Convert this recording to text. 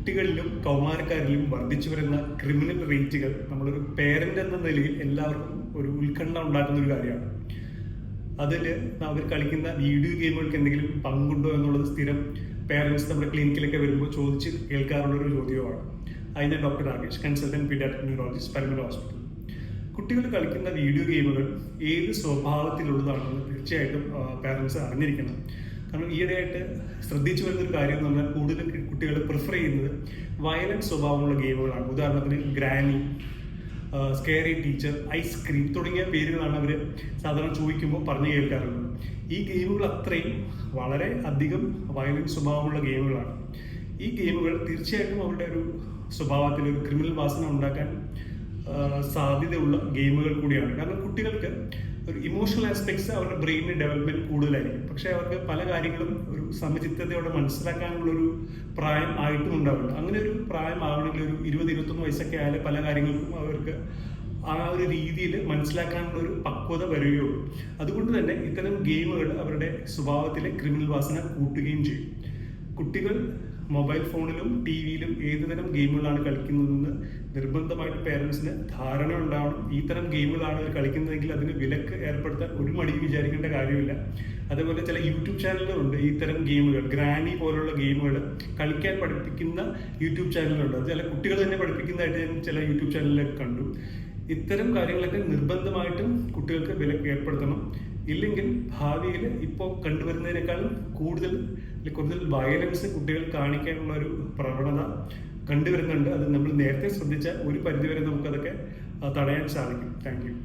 കുട്ടികളിലും കൗമാരക്കാരിലും വർദ്ധിച്ചു വരുന്ന ക്രിമിനൽ റേറ്റുകൾ നമ്മളൊരു പേരന്റ് എന്ന നിലയിൽ എല്ലാവർക്കും ഒരു ഉത്കണ്ഠ ഉണ്ടാക്കുന്ന ഒരു കാര്യമാണ്. അതിൽ അവർ കളിക്കുന്ന വീഡിയോ ഗെയിമുകൾക്ക് എന്തെങ്കിലും പങ്കുണ്ടോ എന്നുള്ളത് സ്ഥിരം പേരൻസ് നമ്മുടെ ക്ലിനിക്കിലൊക്കെ വരുമ്പോൾ ചോദിച്ച് കേൾക്കാറുള്ള ഒരു ചോദ്യമാണ്. അത് ഞാൻ doctor Rakesh, consultant paediatric neurologist, Paramala hospital. കുട്ടികൾ കളിക്കുന്ന വീഡിയോ ഗെയിമുകൾ ഏത് സ്വഭാവത്തിലുള്ളതാണെന്ന് തീർച്ചയായിട്ടും പേരൻസ് അറിഞ്ഞിരിക്കണം. കാരണം ഈയിടെയായിട്ട് ശ്രദ്ധിച്ചു വരുന്നൊരു കാര്യം എന്ന് പറഞ്ഞാൽ കൂടുതൽ കുട്ടികൾ പ്രിഫർ ചെയ്യുന്നത് വയലന്റ് സ്വഭാവമുള്ള ഗെയിമുകളാണ്. ഉദാഹരണത്തിന് ഗ്രാനി, സ്കേറി ടീച്ചർ, ഐസ്ക്രീം തുടങ്ങിയ പേരുകളാണ് അവർ സാധാരണ ചോദിക്കുമ്പോൾ പറഞ്ഞു കേൾക്കാറുള്ളത്. ഈ ഗെയിമുകൾ അത്രയും വളരെ അധികം വയലന്റ് സ്വഭാവമുള്ള ഗെയിമുകളാണ്. ഈ ഗെയിമുകൾ തീർച്ചയായിട്ടും അവരുടെ ഒരു സ്വഭാവത്തിൽ ഒരു ക്രിമിനൽ വാസന ഉണ്ടാക്കാൻ സാധ്യതയുള്ള ഗെയിമുകൾ കൂടിയാണ്. കാരണം കുട്ടികൾക്ക് ഒരു ഇമോഷണൽ ആസ്പെക്ട്സ് അവരുടെ ബ്രെയിനിന് ഡെവലപ്മെന്റ് കൂടുതലായിരിക്കും. പക്ഷെ അവർക്ക് പല കാര്യങ്ങളും ഒരു സമചിത്തതയോടെ മനസ്സിലാക്കാനുള്ളൊരു പ്രായം ആയിട്ടും ഉണ്ടാവില്ല. അങ്ങനെ ഒരു പ്രായം ആവണമെങ്കിൽ ഒരു 20-21 വയസ്സൊക്കെ ആയാലും പല കാര്യങ്ങൾക്കും അവർക്ക് ആ ഒരു രീതിയിൽ മനസ്സിലാക്കാനുള്ള ഒരു പക്വത വരികയുള്ളൂ. അതുകൊണ്ട് തന്നെ ഇത്തരം ഗെയിമുകൾ അവരുടെ സ്വഭാവത്തിലെ ക്രിമിനൽ വാസന കൂട്ടുകയും ചെയ്യും. കുട്ടികൾ മൊബൈൽ ഫോണിലും ടി വിയിലും ഏതുതരം ഗെയിമുകളാണ് കളിക്കുന്നതെന്ന് നിർബന്ധമായിട്ട് പേരൻസിന് ധാരണ ഉണ്ടാവണം. ഈ തരം ഗെയിമുകളാണ് അവർ കളിക്കുന്നതെങ്കിൽ അതിന് വിലക്ക് ഏർപ്പെടുത്താൻ ഒരു മടിയും വിചാരിക്കേണ്ട കാര്യമില്ല. അതേപോലെ ചില യൂട്യൂബ് ചാനലുകളുണ്ട് ഈ തരം ഗെയിമുകൾ, ഗ്രാനി പോലുള്ള ഗെയിമുകൾ കളിക്കാൻ പഠിപ്പിക്കുന്ന യൂട്യൂബ് ചാനലുകളുണ്ട്. അത് ചില കുട്ടികൾ തന്നെ പഠിപ്പിക്കുന്നതായിട്ട് ഞാൻ ചില യൂട്യൂബ് ചാനലിലൊക്കെ കണ്ടു. ഇത്തരം കാര്യങ്ങളൊക്കെ നിർബന്ധമായിട്ടും കുട്ടികൾക്ക് വിലക്ക് ഏർപ്പെടുത്തണം. ഇല്ലെങ്കിൽ ഭാവിയിൽ ഇപ്പോൾ കണ്ടുവരുന്നതിനേക്കാളും കൂടുതൽ വയലൻസ് കുട്ടികൾ കാണിക്കാനുള്ള ഒരു പ്രവണത കണ്ടുവരുന്നുണ്ട്. അത് നമ്മൾ നേരത്തെ ശ്രദ്ധിച്ചാൽ ഒരു പരിധിവരെ നമുക്കതൊക്കെ തടയാൻ സാധിക്കും. Thank you.